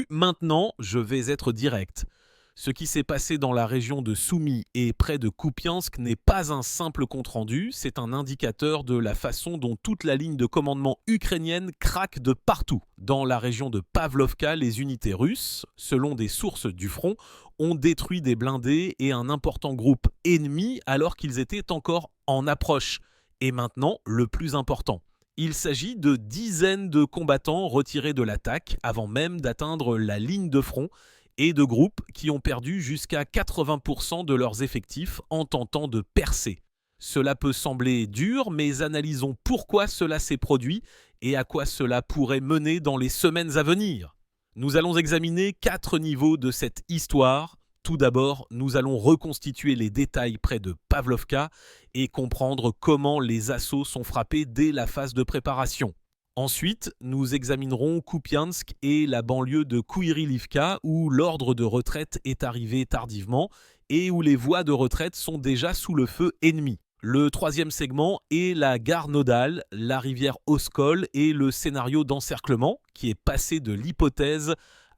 Maintenant, je vais être direct. Ce qui s'est passé dans la région de Soumy et près de Kupiansk n'est pas un simple compte-rendu, c'est un indicateur de la façon dont toute la ligne de commandement ukrainienne craque de partout. Dans la région de Pavlovka, les unités russes, selon des sources du front, ont détruit des blindés et un important groupe ennemi alors qu'ils étaient encore en approche. Et maintenant, le plus important. Il s'agit de dizaines de combattants retirés de l'attaque avant même d'atteindre la ligne de front et de groupes qui ont perdu jusqu'à 80% de leurs effectifs en tentant de percer. Cela peut sembler dur, mais analysons pourquoi cela s'est produit et à quoi cela pourrait mener dans les semaines à venir. Nous allons examiner 4 niveaux de cette histoire. Tout d'abord, nous allons reconstituer les détails près de Pavlovka et comprendre comment les assauts sont frappés dès la phase de préparation. Ensuite, nous examinerons Kupiansk et la banlieue de Kouïrylivka où l'ordre de retraite est arrivé tardivement et où les voies de retraite sont déjà sous le feu ennemi. Le troisième segment est la gare nodale, la rivière Oskol et le scénario d'encerclement qui est passé de l'hypothèse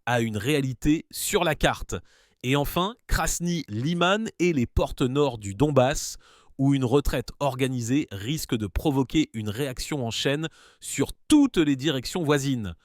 à une réalité sur la carte. Et enfin, Krasny Liman et les portes nord du Donbass, où une retraite organisée risque de provoquer une réaction en chaîne sur toutes les directions voisines.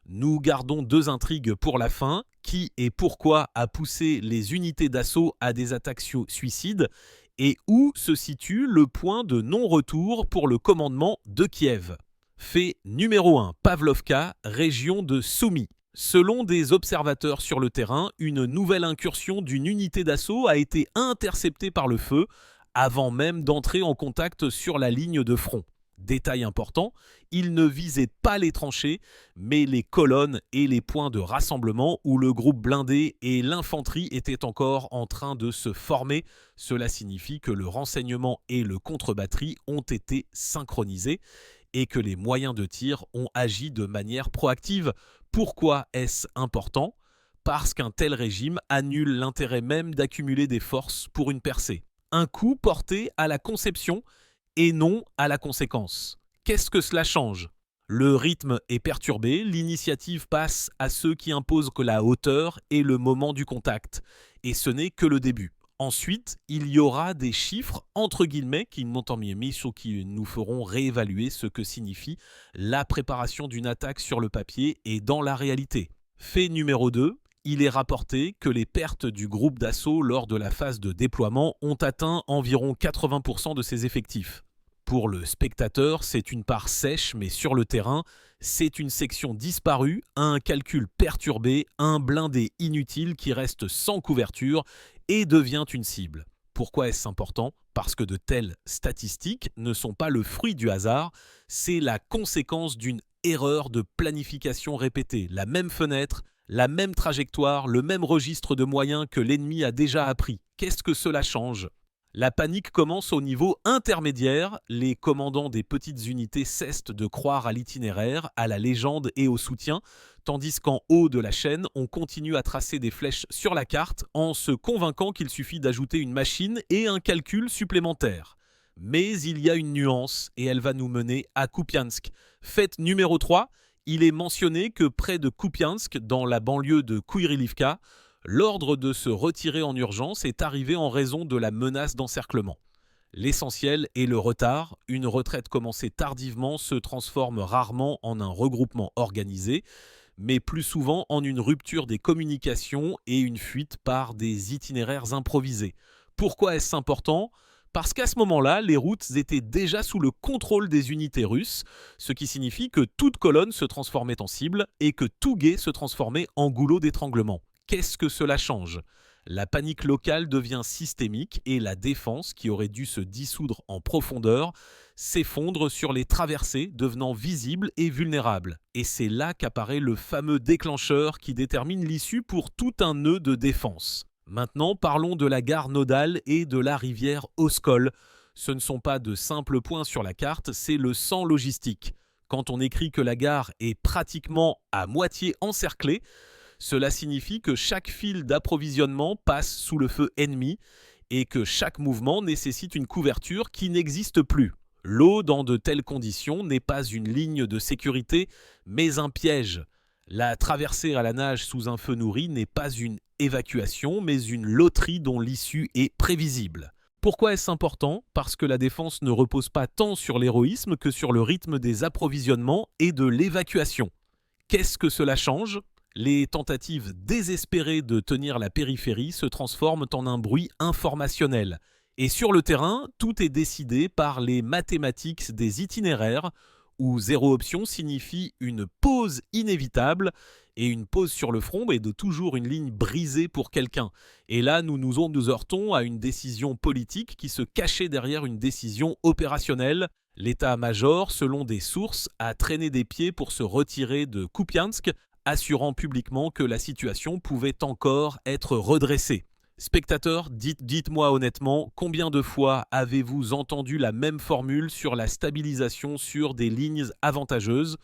Nous gardons 2 intrigues pour la fin. Qui et pourquoi a poussé les unités d'assaut à des attaques suicides et où se situe le point de non-retour pour le commandement de Kiev. Fait numéro 1, Pavlovka, région de Soumy. Selon des observateurs sur le terrain, une nouvelle incursion d'une unité d'assaut a été interceptée par le feu avant même d'entrer en contact sur la ligne de front. Détail important, il ne visait pas les tranchées, mais les colonnes et les points de rassemblement où le groupe blindé et l'infanterie étaient encore en train de se former. Cela signifie que le renseignement et le contre-batterie ont été synchronisés et que les moyens de tir ont agi de manière proactive. Pourquoi est-ce important ? Parce qu'un tel régime annule l'intérêt même d'accumuler des forces pour une percée. Un coup porté à la conception et non à la conséquence. Qu'est-ce que cela change ? Le rythme est perturbé, l'initiative passe à ceux qui imposent que la hauteur et le moment du contact. Et ce n'est que le début. Ensuite, il y aura des chiffres, entre guillemets, qui nous feront réévaluer ce que signifie la préparation d'une attaque sur le papier et dans la réalité. Fait numéro 2, il est rapporté que les pertes du groupe d'assaut lors de la phase de déploiement ont atteint environ 80% de ses effectifs. Pour le spectateur, c'est une part sèche, mais sur le terrain, c'est une section disparue, un calcul perturbé, un blindé inutile qui reste sans couverture et devient une cible. Pourquoi est-ce important ? Parce que de telles statistiques ne sont pas le fruit du hasard, c'est la conséquence d'une erreur de planification répétée. La même fenêtre, la même trajectoire, le même registre de moyens que l'ennemi a déjà appris. Qu'est-ce que cela change ? La panique commence au niveau intermédiaire. Les commandants des petites unités cessent de croire à l'itinéraire, à la légende et au soutien, tandis qu'en haut de la chaîne, on continue à tracer des flèches sur la carte en se convainquant qu'il suffit d'ajouter une machine et un calcul supplémentaire. Mais il y a une nuance et elle va nous mener à Kupiansk. Fait numéro 3, il est mentionné que près de Kupiansk, dans la banlieue de Kouïrylivka, l'ordre de se retirer en urgence est arrivé en raison de la menace d'encerclement. L'essentiel est le retard. Une retraite commencée tardivement se transforme rarement en un regroupement organisé, mais plus souvent en une rupture des communications et une fuite par des itinéraires improvisés. Pourquoi est-ce important ? Parce qu'à ce moment-là, les routes étaient déjà sous le contrôle des unités russes, ce qui signifie que toute colonne se transformait en cible et que tout guet se transformait en goulot d'étranglement. Qu'est-ce que cela change ? La panique locale devient systémique et la défense, qui aurait dû se dissoudre en profondeur, s'effondre sur les traversées, devenant visible et vulnérable. Et c'est là qu'apparaît le fameux déclencheur qui détermine l'issue pour tout un nœud de défense. Maintenant, parlons de la gare nodale et de la rivière Oskol. Ce ne sont pas de simples points sur la carte, c'est le sang logistique. Quand on écrit que la gare est pratiquement à moitié encerclée, cela signifie que chaque fil d'approvisionnement passe sous le feu ennemi et que chaque mouvement nécessite une couverture qui n'existe plus. L'eau, dans de telles conditions, n'est pas une ligne de sécurité, mais un piège. La traversée à la nage sous un feu nourri n'est pas une évacuation, mais une loterie dont l'issue est prévisible. Pourquoi est-ce important? Parce que la défense ne repose pas tant sur l'héroïsme que sur le rythme des approvisionnements et de l'évacuation. Qu'est-ce que cela change? Les tentatives désespérées de tenir la périphérie se transforment en un bruit informationnel. Et sur le terrain, tout est décidé par les mathématiques des itinéraires, où zéro option signifie une pause inévitable, et une pause sur le front est de toujours une ligne brisée pour quelqu'un. Et là, nous heurtons à une décision politique qui se cachait derrière une décision opérationnelle. L'état-major, selon des sources, a traîné des pieds pour se retirer de Kupiansk, assurant publiquement que la situation pouvait encore être redressée. Spectateurs, dites-moi honnêtement, combien de fois avez-vous entendu la même formule sur la stabilisation sur des lignes avantageuses?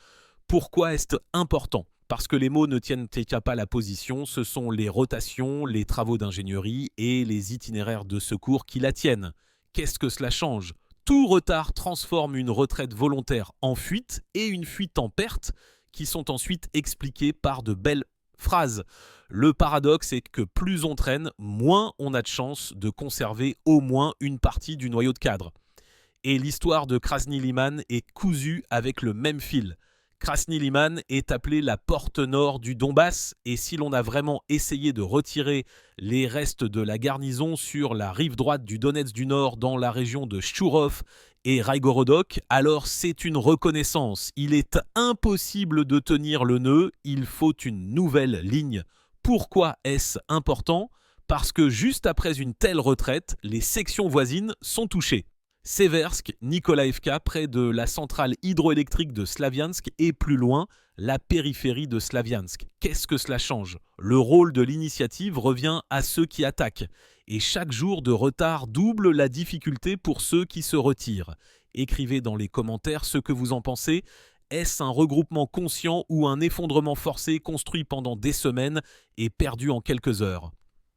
Pourquoi est-ce important? Parce que les mots ne tiennent pas la position, ce sont les rotations, les travaux d'ingénierie et les itinéraires de secours qui la tiennent. Qu'est-ce que cela change? Tout retard transforme une retraite volontaire en fuite et une fuite en perte qui sont ensuite expliquées par de belles phrases. Le paradoxe est que plus on traîne, moins on a de chance de conserver au moins une partie du noyau de cadre. Et l'histoire de Krasny Liman est cousue avec le même fil. Krasny Liman est appelée la porte nord du Donbass, et si l'on a vraiment essayé de retirer les restes de la garnison sur la rive droite du Donetsk du Nord dans la région de Chourov et Raïgorodok, alors c'est une reconnaissance. Il est impossible de tenir le nœud, il faut une nouvelle ligne. Pourquoi est-ce important? Parce que juste après une telle retraite, les sections voisines sont touchées. Seversk, Nikolaïevka, près de la centrale hydroélectrique de Slaviansk et plus loin, la périphérie de Slaviansk. Qu'est-ce que cela change? Le rôle de l'initiative revient à ceux qui attaquent. Et chaque jour de retard double la difficulté pour ceux qui se retirent. Écrivez dans les commentaires ce que vous en pensez. Est-ce un regroupement conscient ou un effondrement forcé construit pendant des semaines et perdu en quelques heures?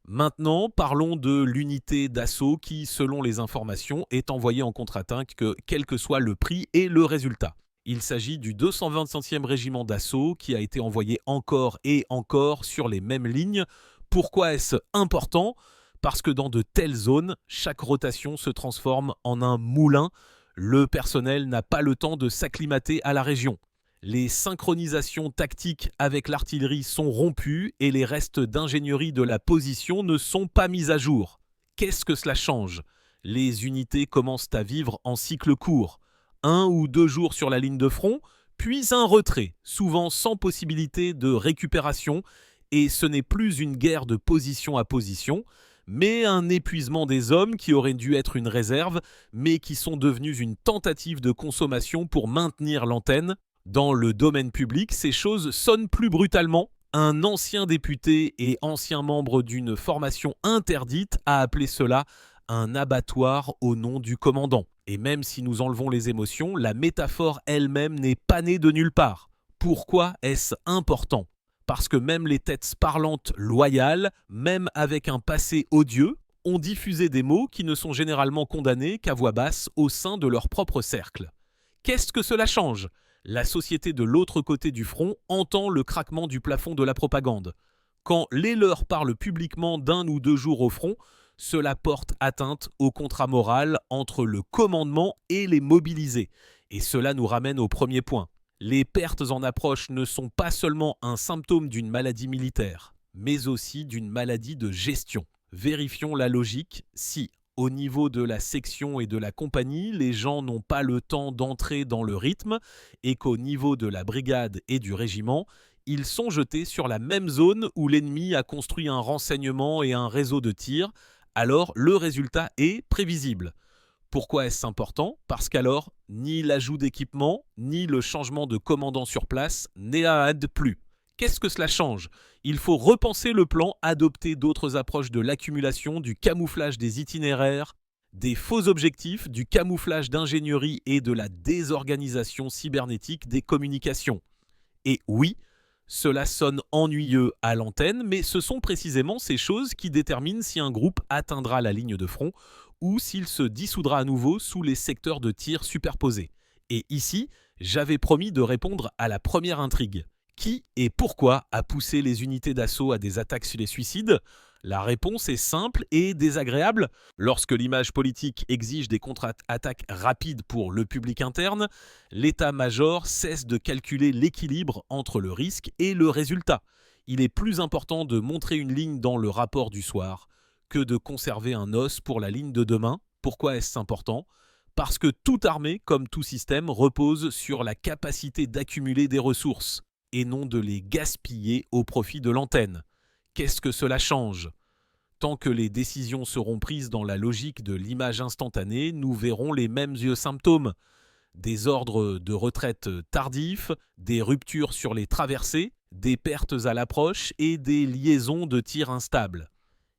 Maintenant, parlons de l'unité d'assaut qui, selon les informations, est envoyée en contre-attaque, quel que soit le prix et le résultat. Il s'agit du 225e régiment d'assaut qui a été envoyé encore et encore sur les mêmes lignes. Pourquoi est-ce important? Parce que dans de telles zones, chaque rotation se transforme en un moulin. Le personnel n'a pas le temps de s'acclimater à la région. Les synchronisations tactiques avec l'artillerie sont rompues et les restes d'ingénierie de la position ne sont pas mis à jour. Qu'est-ce que cela change? Les unités commencent à vivre en cycle court. 1 ou 2 jours sur la ligne de front, puis un retrait, souvent sans possibilité de récupération, et ce n'est plus une guerre de position à position, mais un épuisement des hommes qui auraient dû être une réserve, mais qui sont devenus une tentative de consommation pour maintenir l'antenne. Dans le domaine public, ces choses sonnent plus brutalement. Un ancien député et ancien membre d'une formation interdite a appelé cela un abattoir au nom du commandant. Et même si nous enlevons les émotions, la métaphore elle-même n'est pas née de nulle part. Pourquoi est-ce important? Parce que même les têtes parlantes loyales, même avec un passé odieux, ont diffusé des mots qui ne sont généralement condamnés qu'à voix basse au sein de leur propre cercle. Qu'est-ce que cela change? La société de l'autre côté du front entend le craquement du plafond de la propagande. Quand les leurs parlent publiquement d'1 ou 2 jours au front, cela porte atteinte au contrat moral entre le commandement et les mobilisés. Et cela nous ramène au premier point. Les pertes en approche ne sont pas seulement un symptôme d'une maladie militaire, mais aussi d'une maladie de gestion. Vérifions la logique. Si, au niveau de la section et de la compagnie, les gens n'ont pas le temps d'entrer dans le rythme et qu'au niveau de la brigade et du régiment, ils sont jetés sur la même zone où l'ennemi a construit un renseignement et un réseau de tir, alors le résultat est prévisible. Pourquoi est-ce important? Parce qu'alors, ni l'ajout d'équipement, ni le changement de commandant sur place n'aident plus. Qu'est-ce que cela change? Il faut repenser le plan, adopter d'autres approches de l'accumulation, du camouflage des itinéraires, des faux objectifs, du camouflage d'ingénierie et de la désorganisation cybernétique des communications. Et oui, cela sonne ennuyeux à l'antenne, mais ce sont précisément ces choses qui déterminent si un groupe atteindra la ligne de front ou s'il se dissoudra à nouveau sous les secteurs de tir superposés. Et ici, j'avais promis de répondre à la première intrigue. Qui et pourquoi a poussé les unités d'assaut à des attaques sur les suicides? La réponse est simple et désagréable. Lorsque l'image politique exige des contre-attaques rapides pour le public interne, l'état-major cesse de calculer l'équilibre entre le risque et le résultat. Il est plus important de montrer une ligne dans le rapport du soir que de conserver un os pour la ligne de demain. Pourquoi est-ce important? Parce que toute armée, comme tout système, repose sur la capacité d'accumuler des ressources et non de les gaspiller au profit de l'antenne. Qu'est-ce que cela change? Tant que les décisions seront prises dans la logique de l'image instantanée, nous verrons les mêmes symptômes. Des ordres de retraite tardifs, des ruptures sur les traversées, des pertes à l'approche et des liaisons de tir instables.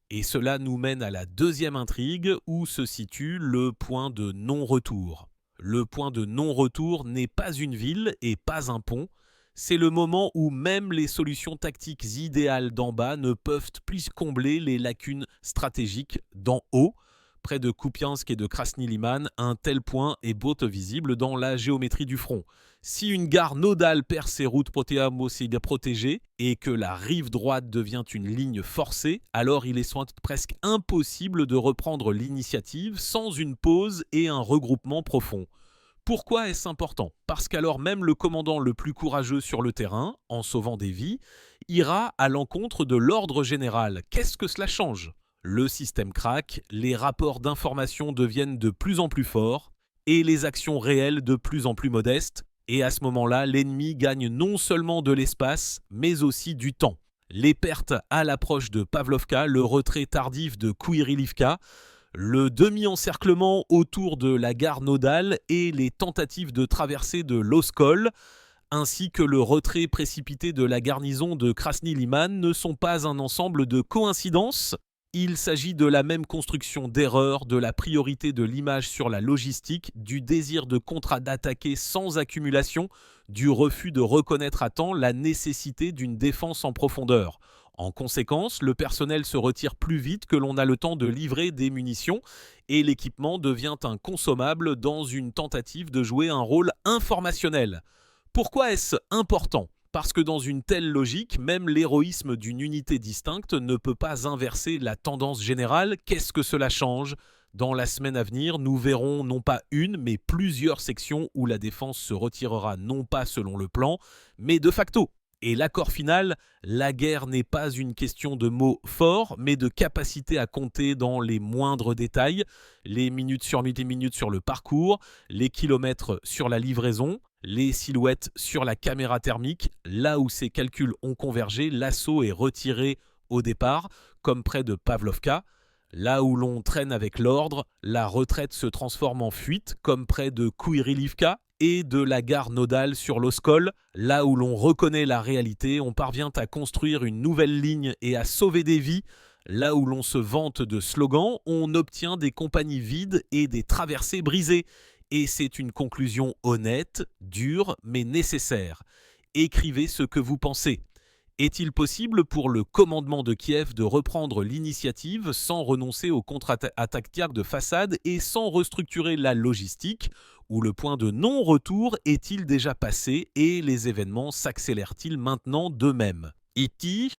Et cela nous mène à la deuxième intrigue où se situe le point de non-retour. Le point de non-retour n'est pas une ville et pas un pont. C'est le moment où même les solutions tactiques idéales d'en bas ne peuvent plus combler les lacunes stratégiques d'en haut. Près de Kupiansk et de Krasny Liman, un tel point est beau visible dans la géométrie du front. Si une gare nodale perd ses routes protégées et que la rive droite devient une ligne forcée, alors il est presque impossible de reprendre l'initiative sans une pause et un regroupement profond. Pourquoi est-ce important? Parce qu'alors même le commandant le plus courageux sur le terrain, en sauvant des vies, ira à l'encontre de l'ordre général. Qu'est-ce que cela change? Le système craque, les rapports d'information deviennent de plus en plus forts et les actions réelles de plus en plus modestes. Et à ce moment-là, l'ennemi gagne non seulement de l'espace, mais aussi du temps. Les pertes à l'approche de Pavlovka, le retrait tardif de Kouirilivka, le demi-encerclement autour de la gare nodale et les tentatives de traversée de l'Oskol, ainsi que le retrait précipité de la garnison de Krasny Liman ne sont pas un ensemble de coïncidences. Il s'agit de la même construction d'erreurs, de la priorité de l'image sur la logistique, du désir de contre-attaquer sans accumulation, du refus de reconnaître à temps la nécessité d'une défense en profondeur. En conséquence, le personnel se retire plus vite que l'on a le temps de livrer des munitions et l'équipement devient inconsommable dans une tentative de jouer un rôle informationnel. Pourquoi est-ce important ? Parce que dans une telle logique, même l'héroïsme d'une unité distincte ne peut pas inverser la tendance générale. Qu'est-ce que cela change ? Dans la semaine à venir, nous verrons non pas une, mais plusieurs sections où la défense se retirera non pas selon le plan, mais de facto. Et l'accord final, la guerre n'est pas une question de mots forts, mais de capacité à compter dans les moindres détails, les minutes sur le parcours, les kilomètres sur la livraison, les silhouettes sur la caméra thermique. Là où ces calculs ont convergé, l'assaut est retiré au départ, comme près de Pavlovka. Là où l'on traîne avec l'ordre, la retraite se transforme en fuite, comme près de Kouirilivka et de la gare nodale sur l'Oskol. Là où l'on reconnaît la réalité, on parvient à construire une nouvelle ligne et à sauver des vies. Là où l'on se vante de slogans, on obtient des compagnies vides et des traversées brisées. Et c'est une conclusion honnête, dure, mais nécessaire. Écrivez ce que vous pensez. Est-il possible pour le commandement de Kiev de reprendre l'initiative sans renoncer aux contre-attaques de façade et sans restructurer la logistique? Ou le point de non-retour est-il déjà passé et les événements s'accélèrent-ils maintenant d'eux-mêmes? Iti